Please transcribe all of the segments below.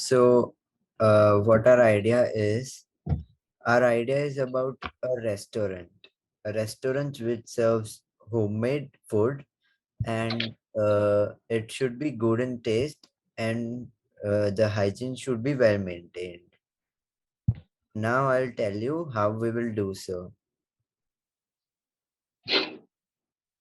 So, what our idea is about a restaurant which serves homemade food, and it should be good in taste, and the hygiene should be well maintained. Now, I'll tell you how we will do so.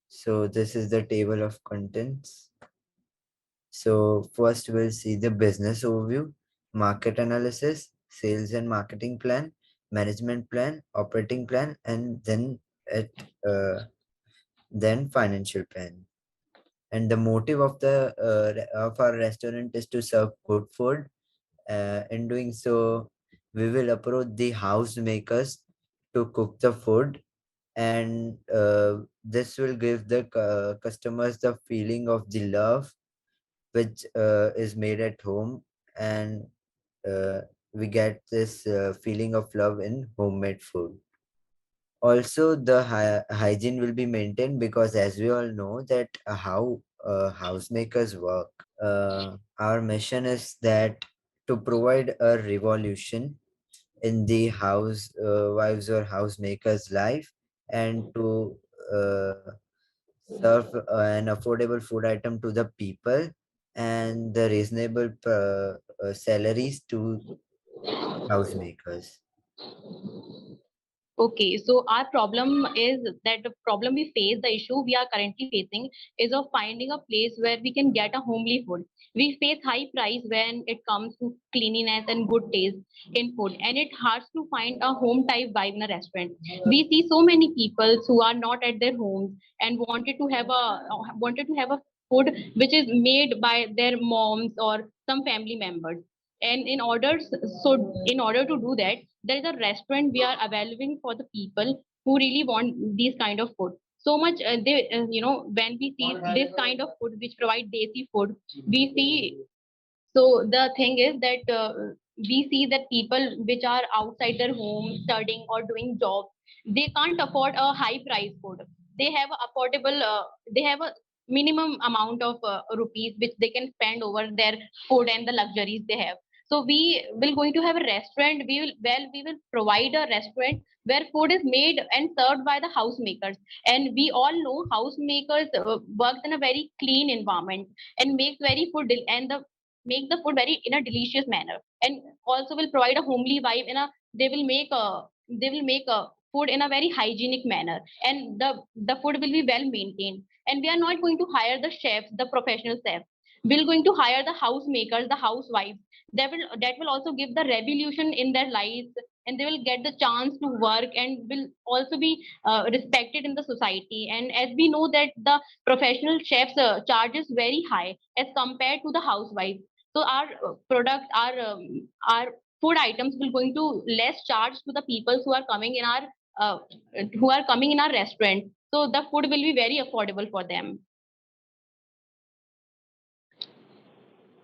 So, this is the table of contents. So, first we'll see the business overview, market analysis, sales and marketing plan, management plan, operating plan, and it uh, then financial plan. And the motive of of our restaurant is to serve good food. In doing so, we will approach the house makers to cook the food, and this will give the customers the feeling of the love which is made at home, and uh, we get this feeling of love in homemade food. Also, the hygiene will be maintained, because as we all know that how housemakers work. Our mission is that to provide a revolution in the house wives or housemakers life, and to serve an affordable food item to the people, and the reasonable salaries to housemakers. Okay, so our problem is that the problem we face, the issue we are currently facing is of finding a place where we can get a homely food. We face high price when it comes to cleanliness and good taste in food, and it hard to find a home type vibe in a restaurant. We see so many people who are not at their homes and wanted to have a food which is made by their moms or some family members. And in order to do that, there is a restaurant we are available for the people who really want these kind of food so much. When we see this kind of food which provide desi food, we see. So the thing is that we see that people which are outside their home studying or doing jobs, they can't afford a high price food. They have a affordable they have a minimum amount of rupees which they can spend over their food and the luxuries they have. So we will going to have a restaurant. We will provide a restaurant where food is made and served by the housemakers. And we all know housemakers works in a very clean environment and makes very food and the make the food very in a delicious manner, and also will provide a homely vibe in a they will make a food in a very hygienic manner, and the food will be well maintained. And we are not going to hire the chefs, the professional chefs. We're going to hire the housemakers, the housewives. That will also give the revolution in their lives, and they will get the chance to work and will also be respected in the society. And as we know that the professional chefs charges very high as compared to the housewives. So our product our food items will going to less charge to the people uh, who are coming in our restaurant. So the food will be very affordable for them.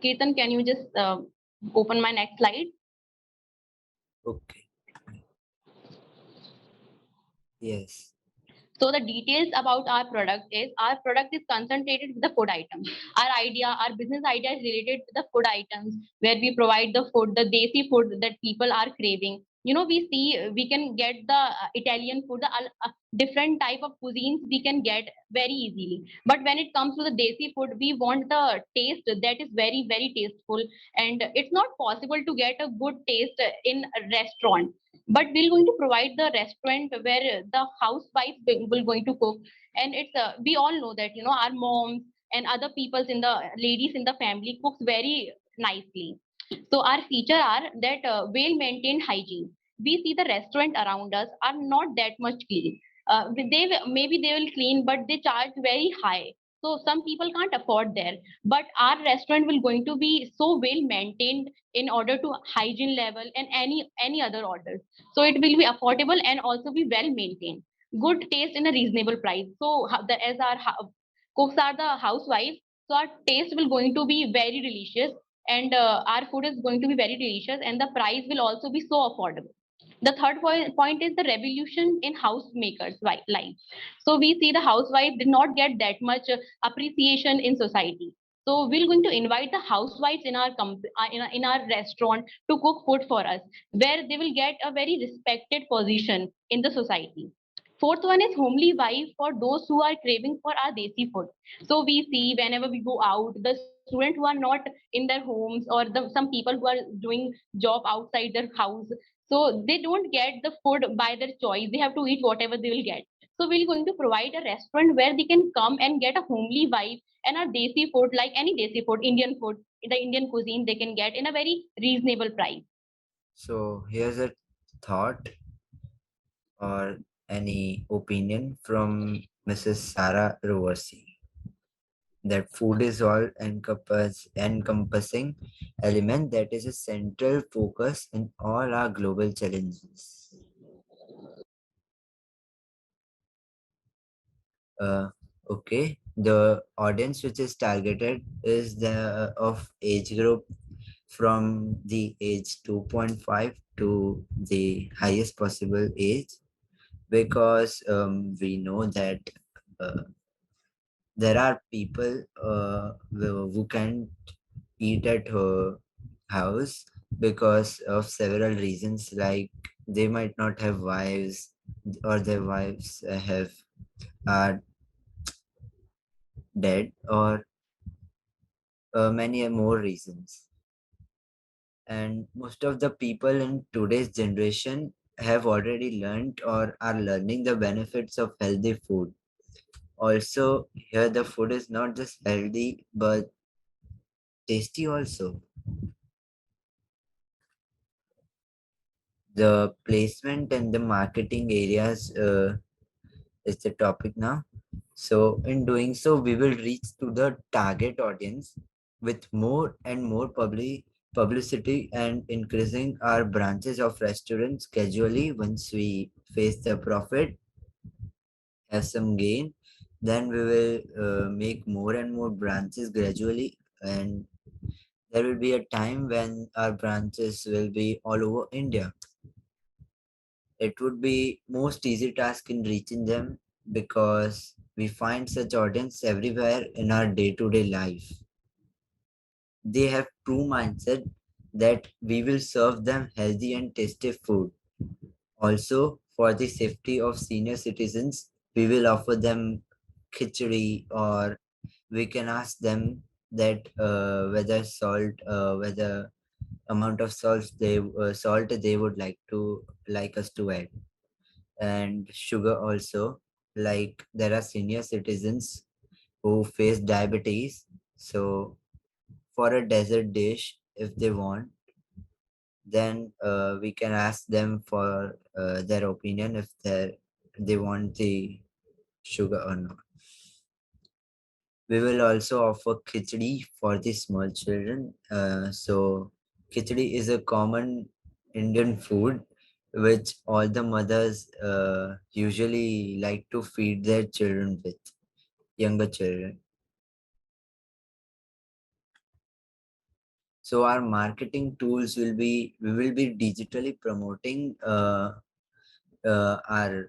Ketan, can you just open my next slide? Okay. Yes. So the details about our product is concentrated with the food items. Our business idea is related to the food items where we provide the food, the desi food that people are craving. We see we can get the Italian food, the different type of cuisines we can get very easily. But when it comes to the desi food, we want the taste that is very, very tasteful. And it's not possible to get a good taste in a restaurant, but we're going to provide the restaurant where the housewife will going to cook. And it's we all know that our moms and other peoples in the ladies in the family cooks very nicely. So our feature are that well maintained hygiene. We see the restaurant around us are not that much clean. Maybe they will clean, but they charge very high. So some people can't afford there. But our restaurant will going to be so well maintained in order to hygiene level and any other orders. So it will be affordable and also be well maintained. Good taste in a reasonable price. So as our cooks are the housewives, so our taste will going to be very delicious, and our food is going to be very delicious, and the price will also be so affordable. The third point is the revolution in housemakers life. So we see the housewife did not get that much appreciation in society. So we're going to invite the housewives in our in our restaurant to cook food for us, where they will get a very respected position in the society. Fourth one is homely vibe for those who are craving for our desi food. So we see whenever we go out, the students who are not in their homes, or some people who are doing job outside their house, so they don't get the food by their choice. They have to eat whatever they will get. So we're going to provide a restaurant where they can come and get a homely vibe and our desi food, like any desi food, the Indian cuisine, they can get in a very reasonable price. So here's a thought or any opinion from Mrs. Sarah Roversi, that food is all encompassing element that is a central focus in all our global challenges. Uh, okay, the audience which is targeted is the of age group from the age 2.5 to the highest possible age, because we know that uh, there are people who can't eat at her house because of several reasons, like they might not have wives, or their wives have are dead, or many more reasons. And most of the people in today's generation have already learned or are learning the benefits of healthy food. Also, here the food is not just healthy but tasty also. The placement and the marketing areas is the topic now. So, in doing so, we will reach to the target audience with more and more publicity, and increasing our branches of restaurants gradually. Once we face the profit, have some gain, then we will make more and more branches gradually, and there will be a time when our branches will be all over India. It would be most easy task in reaching them, because we find such audience everywhere in our day-to-day life. They have true mindset that we will serve them healthy and tasty food. Also, for the safety of senior citizens, we will offer them khichdi, or we can ask them that whether amount of salt they would like us to add, and sugar also. Like there are senior citizens who face diabetes, so for a dessert dish, if they want, then we can ask them for their opinion if they want the sugar or not. We will also offer khichdi for the small children. So khichdi is a common Indian food which all the mothers usually like to feed their children with, younger children. So our marketing tools will be, we will be digitally promoting our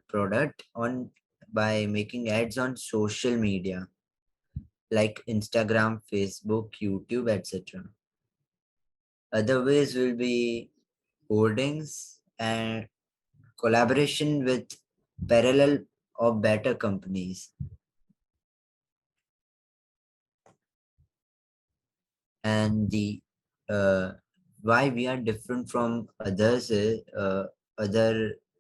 product on by making ads on social media like Instagram, Facebook, YouTube, etc. Other ways will be holdings and collaboration with parallel or better companies. And the why we are different from other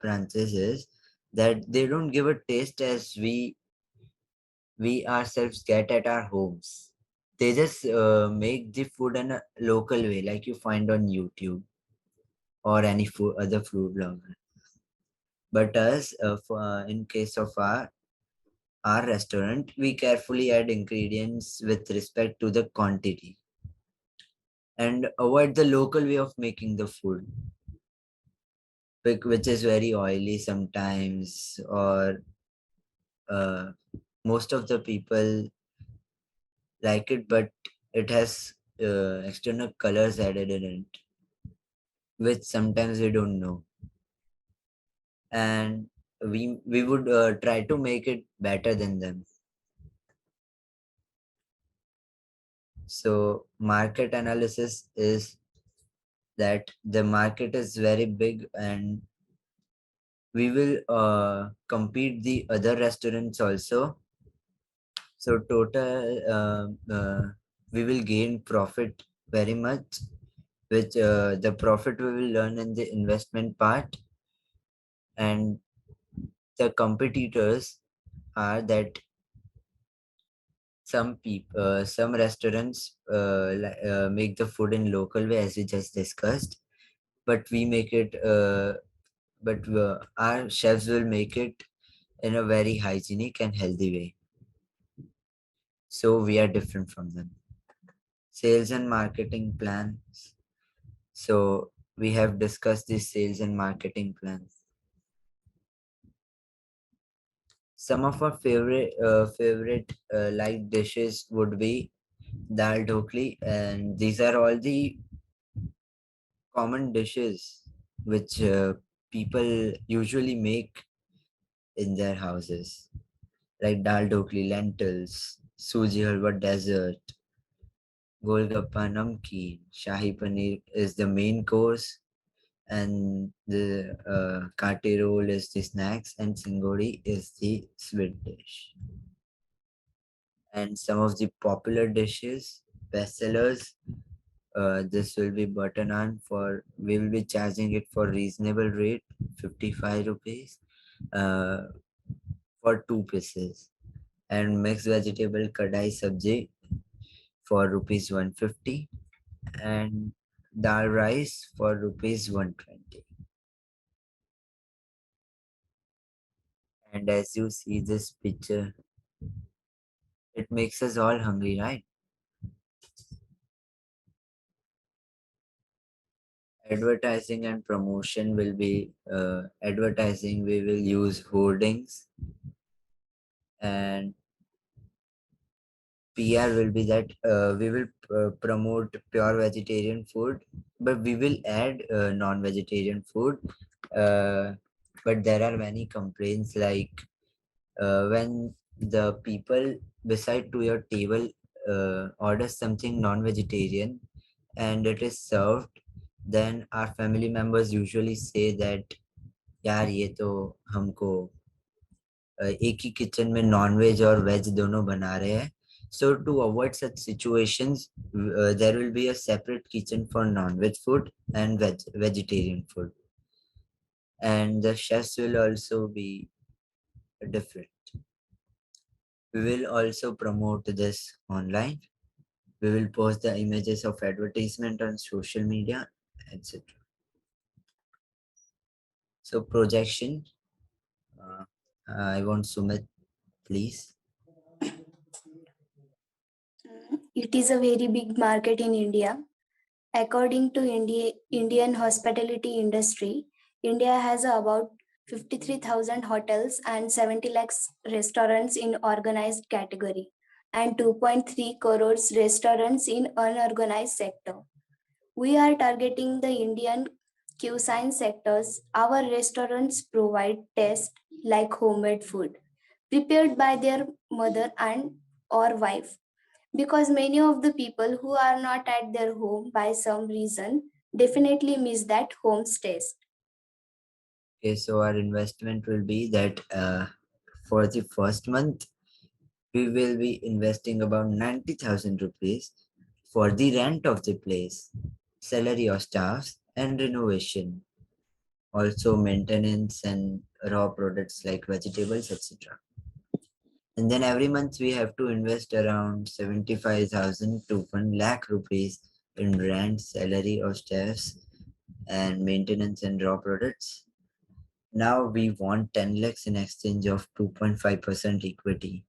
branches is that they don't give a taste as we ourselves get at our homes. They just make the food in a local way, like you find on YouTube or any food other food blogger. But us, in case of our restaurant, we carefully add ingredients with respect to the quantity and avoid the local way of making the food, which is very oily sometimes, or uh, most of the people like it, but it has external colors added in it, which sometimes we don't know. And we would try to make it better than them. So market analysis is that the market is very big and we will compete the other restaurants also. So total we will gain profit very much, which the profit we will learn in the investment part. And the competitors are that some restaurants make the food in local way as we just discussed, but we make it but our chefs will make it in a very hygienic and healthy way. So we are different from them. Sales and marketing plans. So we have discussed the sales and marketing plans. Some of our favorite light dishes would be dal dhokli, and these are all the common dishes which people usually make in their houses, like dal dhokli, lentils, suji halwa dessert, golgappa namkeen, shahi paneer is the main course, and the kate roll is the snacks, and singori is the sweet dish. And some of the popular dishes, bestsellers, this will be butter naan. For we will be charging it for reasonable rate, 55 rupees uh, for 2 pieces, and mixed vegetable kadai sabji for rupees 150, and dal rice for rupees 120. And as you see this picture, it makes us all hungry, right? Advertising and promotion will be advertising. We will use hoardings, and PR will be that we will promote pure vegetarian food, but we will add non-vegetarian food. Uh, but there are many complaints like when the people beside to your table order something non-vegetarian and it is served, then our family members usually say that यार ये तो हमको एक ही kitchen में non veg और veg दोनों बना रहे हैं. So to avoid such situations, there will be a separate kitchen for non-veg food and vegetarian food, and the chefs will also be different. We will also promote this online. We will post the images of advertisement on social media, etc. So projection. Uh, I want Sumit, please. It is a very big market in India. According to Indian hospitality industry, India has about 53,000 hotels and 70 lakhs restaurants in organized category and 2.3 crores restaurants in unorganized sector. We are targeting the Indian cuisine sectors. Our restaurants provide taste like homemade food, prepared by their mother and or wife. Because many of the people who are not at their home by some reason definitely miss that home taste. Okay, so our investment will be that for the first month, we will be investing about 90,000 rupees for the rent of the place, salary of staffs, and renovation, also maintenance and raw products like vegetables, etc. And then every month we have to invest around 75,000 to 1 lakh rupees in rent, salary of staffs, and maintenance and raw products. Now we want 10 lakhs in exchange of 2.5% equity.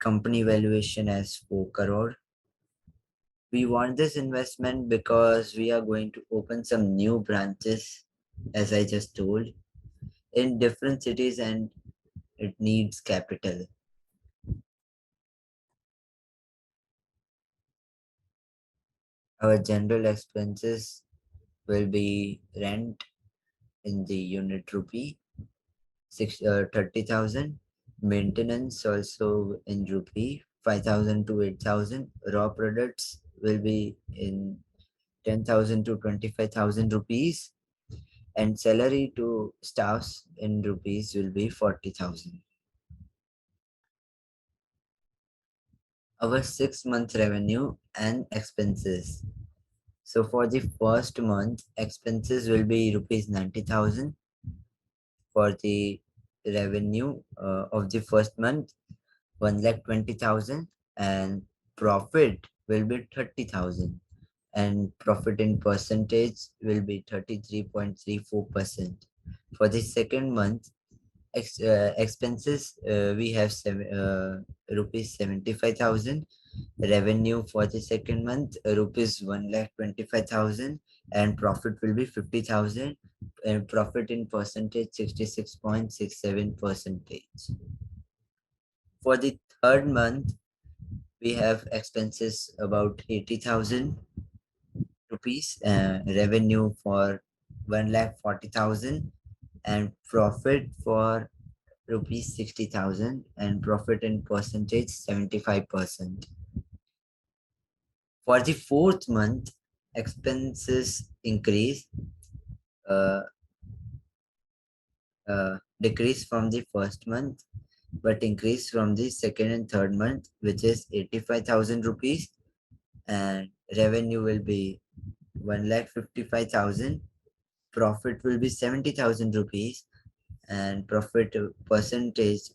Company valuation as 4 crore. We want this investment because we are going to open some new branches, as I just told, in different cities, and it needs capital. Our general expenses will be rent in the unit rupee, 30,000, maintenance also in rupee 5,000 to 8,000. Raw products will be in 10,000 to 25,000 rupees, and salary to staffs in rupees will be 40,000. Our 6 month revenue and expenses. So for the first month, expenses will be rupees 90,000. For the revenue of the first month, 1,20,000, and profit will be 30,000, and profit in percentage will be 33.34%. For the second month, expenses, we have rupees 75,000. Revenue for the second month, rupees 1,25,000, and profit will be 50,000, and profit in percentage 66.67 percentage. For the third month, we have expenses about 80,000 rupees, revenue for 1,40,000, and profit for rupees 60,000, and profit in percentage 75%. For the fourth month, expenses increase, uh, decrease from the first month, but increase from the second and third month, which is 85,000 rupees, and revenue will be 1,55,000. Profit will be 70,000 rupees, and profit percentage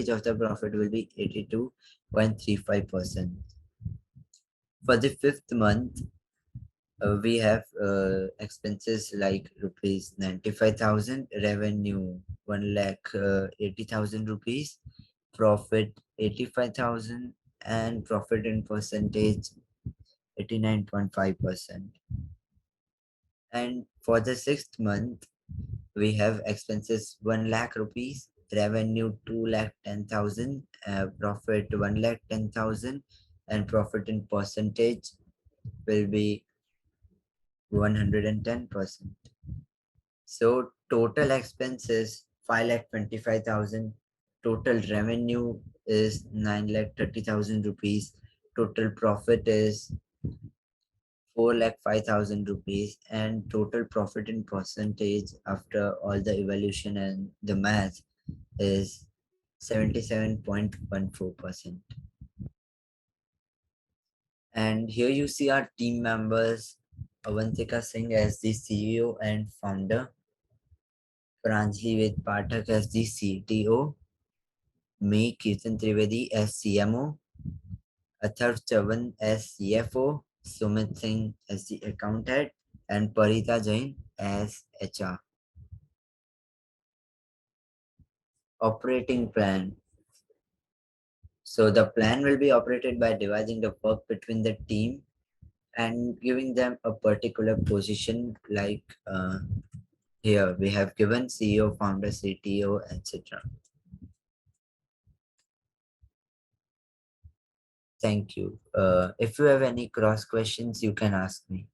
of the profit will be 82.35%. For the fifth month, we have expenses like rupees 95,000, revenue 1,80,000 rupees, profit 85,000, and profit in percentage 89.5%. And for the sixth month, we have expenses 1 lakh rupees, revenue 2,10,000, profit 1,10,000, and profit in percentage will be 110%. So total expenses 5,25,000, total revenue is 9,30,000 rupees, total profit is 4,05,000 rupees, and total profit in percentage after all the evaluation and the math is 77.14%. And here you see our team members: Avantika Singh as the CEO and founder, Pranjali Ved Pathak as the CTO, me Kirtan Trivedi as CMO, Atharv Chavan as CFO, Sumit Singh as the accountant, and Parita Jain as HR. Operating plan. So the plan will be operated by dividing the work between the team and giving them a particular position, like here we have given CEO, founder, CTO, etc. Thank you. If you have any cross questions, you can ask me.